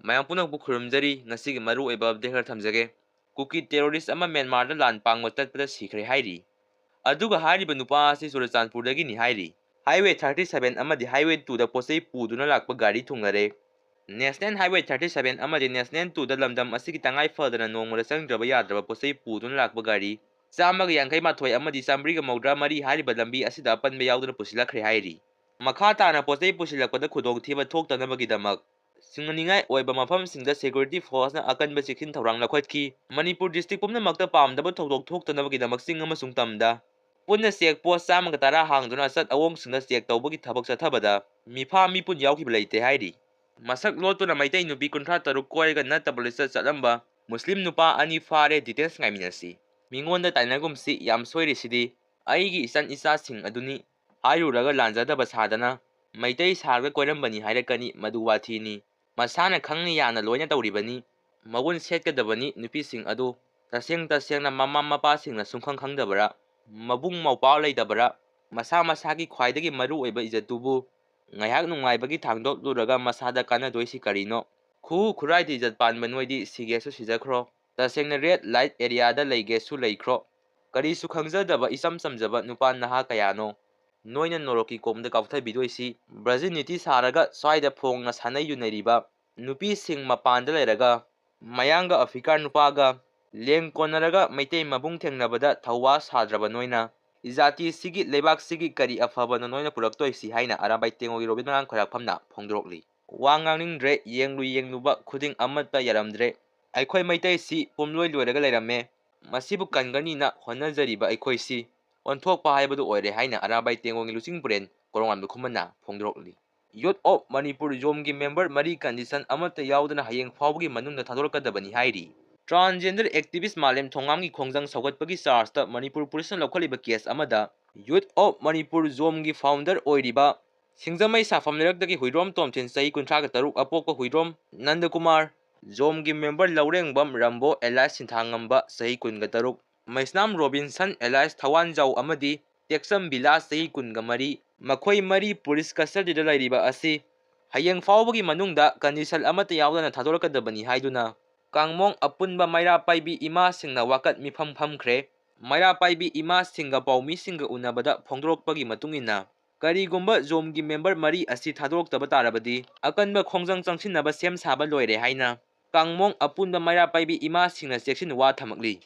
ꯃꯌꯥꯝ ꯄꯨꯝꯅꯃꯛꯄꯨ ꯈꯨꯔꯨꯝꯖꯔꯤ ꯉꯁꯤꯒꯤ ꯃꯔꯨꯑꯣꯏꯕ ꯑꯞꯗꯦꯠ ꯈꯔ ꯊꯝꯖꯒꯦ꯫ ꯀꯨꯀꯤ ꯇꯦꯔꯣꯔꯤꯁ ꯑꯃ ꯃ꯭ꯌꯥꯟꯃꯥꯔꯗ ꯂꯥꯟ ꯄꯥꯡꯕ ꯆꯠꯄꯗ ꯁꯤꯈ꯭ꯔꯦ ꯍꯥꯏꯔꯤ꯫ ꯑꯗꯨꯒ ꯍꯥꯏꯔꯤꯕ ꯅꯨꯄꯥ ꯑꯁꯤ ꯆꯨꯔꯆꯥꯟꯄꯨꯔꯗꯒꯤꯅꯤ ꯍꯥꯏꯔꯤ꯫ ꯍꯥꯏꯋꯦ 37 ꯑꯃꯗꯤ ꯍꯥꯏꯋꯦ 2ꯗ ꯄꯣꯠꯆꯩ ꯄꯨꯗꯨꯅ ꯂꯥꯛꯄ ꯒꯥꯔꯤ ꯊꯨꯡꯂꯔꯦ꯫ ꯅꯦꯁꯅꯦꯜ ꯍꯥꯏꯋꯦ 37 ꯑꯃꯗꯤ ꯅꯦꯁꯅꯦꯜ 2ꯗ ꯂꯝꯗꯝ ꯑꯁꯤꯒꯤ ꯇꯉꯥꯏ ꯐꯗꯅ ꯅꯣꯡꯃꯗ ꯆꯪꯗ꯭ꯔꯕ ꯌꯥꯗ꯭ꯔꯕ ꯄꯣꯠꯆꯩ ꯄꯨꯗꯨꯅ ꯂꯥꯛꯄ ꯒꯥꯔꯤ 151 ꯑꯃꯗꯤ 132 ꯍꯥꯏꯔꯤꯕ ꯂꯝꯕꯤ ꯑꯁꯤꯗ ꯑꯄꯟꯕ ꯌꯥꯎꯗꯅ ꯄꯨꯁꯤꯜꯂꯛꯈ꯭ꯔꯦ ꯍꯥꯏꯔꯤ꯫ ꯃꯈꯥ ꯇꯥꯅ ꯄꯣꯠꯆꯩ ꯄꯨꯁꯤꯜꯂꯛꯄꯗ ꯈꯨꯗꯣꯡꯊꯤꯕ ꯊꯣꯛꯇꯅꯕꯒꯤꯗꯃꯛ ꯁꯤꯡꯅꯅꯤꯡꯉꯥꯏ ꯑꯣꯏꯕ ꯃꯐꯝꯁꯤꯡꯗ ꯁꯦꯀ꯭ꯌꯨꯔꯤꯇꯤ ꯐꯣꯔꯁꯅ ꯑꯀꯟꯕ ꯆꯦꯛꯁꯤꯟ ꯊꯧꯔꯥꯡ ꯂꯧꯈꯠꯈꯤ꯫ ꯃꯅꯤꯄꯨꯔ ꯗꯤꯁꯇ꯭ꯔꯤꯛ ꯄꯨꯝꯅꯃꯛꯇ ꯄꯥꯝꯗꯕ ꯊꯧꯗꯣꯛ ꯊꯣꯛꯇꯅꯕꯒꯤꯗꯃꯛ ꯆꯤꯡ ꯑꯃꯁꯨꯡ ꯇꯝꯗ ꯄꯨꯟꯅ ꯆꯦꯛ ꯄꯣꯁꯠ 110 ꯍꯥꯡꯗꯨꯅ ꯑꯆꯠ ꯑꯋꯣꯡꯁꯤꯡꯗ ꯆꯦꯛ ꯇꯧꯕꯒꯤ ꯊꯕꯛ ꯆꯠꯊꯕꯗ ꯃꯤꯐꯥ ꯃꯤꯄꯨꯟ ꯌꯥꯎꯈꯤꯕ ꯂꯩꯇꯦ ꯍꯥꯏꯔꯤ꯫ ꯃꯁꯛ ꯂꯣꯠꯇꯨꯅ ꯃꯩꯇꯩ ꯅꯨꯄꯤ 33 ꯀꯣꯏꯔꯒ ꯅꯠꯇꯕ ꯂꯤꯆꯠ ꯆꯠꯂꯝꯕ ꯃꯨꯁꯂꯤꯝ ꯅꯨꯄꯥ 2 ꯐꯥꯔꯦ ꯗꯤꯇꯦꯜꯁ ꯉꯥꯏꯃꯤꯟꯅꯁꯤ꯫ ꯃꯤꯉꯣꯟꯗ ꯇꯥꯏꯅꯒꯨꯝꯁꯤ ꯌꯥꯝ ꯁꯣꯏꯔꯤꯁꯤꯗꯤ ꯑꯩꯒꯤ ꯏꯆꯟ ꯏꯆꯥꯁꯤꯡ ꯑꯗꯨꯅꯤ ꯍꯥꯏꯔꯨꯔꯒ ꯂꯥꯟꯖꯗꯕ ꯁꯥꯗꯅ ꯃꯩꯇꯩ ꯁꯥꯔꯒ ꯀꯣꯏꯔꯝꯕꯅꯤ ꯍꯥꯏꯔꯛꯀꯅꯤ ꯃꯗꯨ ꯋꯥꯊꯤꯅꯤ꯫ ꯃꯁꯥꯅ ꯈꯪꯅ ꯌꯥꯅ ꯂꯣꯏꯅ ꯇꯧꯔꯤꯕꯅꯤ꯫ ꯃꯒꯨꯟ ꯁꯦꯠꯀꯗꯕꯅꯤ ꯅꯨꯄꯤꯁꯤꯡ ꯑꯗꯨ ꯇꯁꯦꯡꯅ ꯃꯃꯥ ꯃꯄꯥꯁꯤꯡꯅ ꯁꯨꯡꯈꯪ ꯈꯪꯗꯕꯔꯥ? ꯃꯕꯨꯡ ꯃꯧꯄ꯭ꯋꯥ ꯂꯩꯇꯕꯔꯥ? ꯃꯁꯥ ꯃꯁꯥꯒꯤ ꯈ꯭ꯋꯥꯏꯗꯒꯤ ꯃꯔꯨ ꯑꯣꯏꯕ ꯏꯖꯠꯇꯨꯕꯨ ꯉꯥꯏꯍꯥꯛ ꯅꯨꯡꯉꯥꯏꯕꯒꯤ ꯊꯥꯡꯗꯣꯛꯂꯨꯔꯒ ꯃꯁꯥꯗ ꯀꯥꯟꯅꯗꯣꯏꯁꯤ ꯀꯔꯤꯅꯣ? ꯈꯨꯍꯨ ꯈꯨꯔꯥꯏꯗ ꯏꯖꯠ ꯄꯥꯟꯕ ꯅꯣꯏꯗꯤ ꯁꯤꯒꯦꯁꯨ ꯁꯤꯖꯈ꯭ꯔꯣ꯫ ꯇꯁꯦꯡꯅ ꯔꯦꯗ ꯂꯥꯏꯠ ꯑꯦꯔꯤꯌꯥꯗ ꯂꯩꯒꯦꯁꯨ ꯂꯩꯈ꯭ꯔꯣ꯫ ꯀꯔꯤꯁꯨ ꯈꯪꯖꯗꯕ ꯏꯆꯝ ꯆꯝꯖꯕ ꯅꯨꯄꯥ ꯅꯍꯥ ꯀꯌꯥꯅꯣ ꯅꯣꯏꯅ ꯅꯣꯔꯣꯛꯀꯤ ꯀꯣꯝꯗ ꯀꯥꯎꯊꯕꯤꯗꯣꯏꯁꯤ꯫ ꯚꯔꯖꯤꯅꯤꯇꯤ ꯁꯥꯔꯒ ꯁ꯭ꯋꯥꯏꯗ ꯐꯣꯡꯅ ꯁꯥꯟꯅꯩ ꯌꯨꯅꯔꯤꯕ ꯅꯨꯄꯤꯁꯤꯡ ꯃꯄꯥꯟꯗ ꯂꯩꯔꯒ ꯃꯌꯥꯡꯒ ꯑꯐ꯭ꯔꯤꯀꯥ ꯅꯨꯄꯥꯒ ꯂꯦꯡ ꯀꯣꯟꯅꯔꯒ ꯃꯩꯇꯩ ꯃꯕꯨꯡ ꯊꯦꯡꯅꯕꯗ ꯊꯧꯋꯥ ꯁꯥꯗ꯭ꯔꯕ ꯅꯣꯏꯅ ꯖꯥꯇꯤꯁꯤꯒꯤ ꯂꯩꯕꯥꯛꯁꯤꯒꯤ ꯀꯔꯤ ꯑꯐꯕꯅꯣ ꯅꯣꯏꯅ ꯄꯨꯔꯛꯇꯣꯏꯁꯤ ꯍꯥꯏꯅ ꯑꯔꯥꯕꯥꯏ ꯇꯦꯡꯉꯣꯒꯤ ꯔꯣꯕꯤꯟ ꯃꯉꯥꯡ ꯈꯣꯏꯔꯥꯛꯐꯝꯅ ꯐꯣꯡꯗꯣꯔꯛꯂꯤ꯫ ꯋꯥ ꯉꯥꯡꯅꯤꯡꯗ꯭ꯔꯦ ꯌꯦꯡꯂꯨꯕ ꯈꯨꯗꯤꯡ ꯑꯃꯠꯇ ꯌꯥꯔꯝꯗ꯭ꯔꯦ꯫ ꯑꯩꯈꯣꯏ ꯃꯩꯇꯩꯁꯤ ꯄꯨꯝꯂꯣꯏ ꯂꯣꯏꯔꯒ ꯂꯩꯔꯝꯃꯦ꯫ ꯃꯁꯤꯕꯨ ꯀꯟꯒꯅꯤꯅ ꯍꯣꯠꯅꯖꯔꯤꯕ ꯑꯩꯈꯣꯏꯁꯤ ꯑꯣꯟꯊꯣꯛꯄ ꯍꯥꯏꯕꯗꯨ ꯑꯣꯏꯔꯦ ꯍꯥꯏꯅ ꯑꯔꯥꯕꯥꯏ ꯇꯦꯡꯉꯣꯒꯤ ꯂꯨꯆꯤꯡꯄꯨꯔꯦꯟ ꯀꯣꯔꯣꯉꯥꯟꯕ ꯈꯨꯃꯟꯅ ꯐꯣꯡꯗꯣꯔꯛꯂꯤ꯫ ꯌꯨꯠ ꯑꯣꯐ ꯃꯅꯤꯄꯨꯔ ꯖꯣꯝꯒꯤ ꯃꯦꯝꯕꯔ 3 ꯀꯟꯗꯤꯁꯟ ꯑꯃꯠꯇ ꯌꯥꯎꯗꯅ ꯍꯌꯦꯡ ꯐꯥꯎꯕꯒꯤ ꯃꯅꯨꯡꯗ ꯊꯥꯗꯣꯔꯛꯀꯗꯕꯅꯤ ꯍꯥꯏꯔꯤ꯫ ꯇ꯭ꯔꯥꯟꯁꯖꯦꯟꯗꯔ ꯑꯦꯛꯇꯤꯕꯤꯁꯠ ꯃꯥꯂꯦꯝ ꯊꯣꯡꯉꯥꯝꯒꯤ ꯈꯣꯡꯖꯪ ꯁꯧꯒꯠꯄꯒꯤ ꯆꯥꯔꯖꯇ ꯃꯅꯤꯄꯨꯔ ꯄꯨꯂꯤꯁꯅ ꯂꯧꯈꯠꯂꯤꯕ ꯀꯦꯁ ꯑꯃꯗ ꯌꯨꯠ ꯑꯣꯐ ꯃꯅꯤꯄꯨꯔ ꯖꯣꯝꯒꯤ ꯐꯥꯎꯟꯗꯔ ꯑꯣꯏꯔꯤꯕ ꯁꯤꯡꯖꯃꯩ ꯁꯥꯐꯝ ꯂꯩꯔꯛꯇꯒꯤ ꯍꯨꯏꯗ꯭ꯔꯣꯝ ꯇꯣꯝꯊꯤꯟ ꯆꯍꯤ 33 ꯑꯄꯣꯛꯄ ꯍꯨꯏꯗ꯭ꯔꯣꯝ ꯅꯟꯗꯀꯨꯃꯥꯔ, ꯖꯣꯝꯒꯤ ꯃꯦꯝꯕꯔ ꯂꯧꯔꯦꯡꯕꯝ ꯔꯝꯕꯣ ꯑꯦꯂꯥꯏꯁ ꯁꯤꯟꯊꯥꯉꯝꯕ ꯆꯍꯤ 23, ꯃꯩꯁꯅꯥꯝ ꯔꯣꯕꯤꯟꯁꯟ ꯑꯦꯂꯥꯏꯁ ꯊꯋꯥꯟꯖꯥꯎ ꯑꯃꯗꯤ ꯇꯦꯛꯆꯝ ꯕꯤꯂꯥꯁ ꯆꯍꯤ 23 ꯃꯈꯣꯏ ꯃꯔꯤ ꯄꯨꯂꯤꯁ ꯀꯁꯇꯗꯤꯗ ꯂꯩꯔꯤꯕ ꯑꯁꯤ ꯍꯌꯦꯡ ꯐꯥꯎꯕꯒꯤ ꯃꯅꯨꯡꯗ ꯀꯟꯗꯤꯁꯟ ꯑꯃꯠꯇ ꯌꯥꯎꯗꯅ ꯊꯥꯗꯣꯔꯛꯀꯗꯕꯅꯤ ꯍꯥꯏꯗꯨꯅ ꯀꯥꯡꯃꯣꯡ ꯑꯄꯨꯟꯕ ꯃꯩꯔꯥ ꯄꯥꯏꯕꯤ ꯏꯃꯥꯁꯤꯡꯅ ꯋꯥꯀꯠ ꯃꯤꯐꯝ ꯐꯝꯈ꯭ꯔꯦ꯫ ꯃꯩꯔꯥ ꯄꯥꯏꯕꯤ ꯏꯃꯥꯁꯤꯡꯒ ꯄꯥꯎꯃꯤꯁꯤꯡꯒ ꯎꯅꯕꯗ ꯐꯣꯡꯗꯣꯔꯛꯄꯒꯤ ꯃꯇꯨꯡꯏꯟꯅ ꯀꯔꯤꯒꯨꯝꯕ ꯖꯣꯝꯒꯤ ꯃꯦꯝꯕꯔ 3 ꯑꯁꯤ ꯊꯥꯗꯣꯔꯛꯇꯕ ꯇꯥꯔꯕꯗꯤ ꯑꯀꯟꯕ ꯈꯣꯡꯖꯪ ꯆꯪꯁꯤꯟꯅꯕ ꯁꯦꯝ ꯁꯥꯕ ꯂꯣꯏꯔꯦ ꯍꯥꯏꯅ ꯀꯥꯡꯃꯣꯡ ꯑꯄꯨꯟꯕ ꯃꯩꯔꯥ ꯄꯥꯏꯕꯤ ꯏꯃꯥꯁꯤꯡꯅ ꯆꯦꯛꯁꯤꯟ ꯋꯥ ꯊꯝꯃꯛꯂꯤ꯫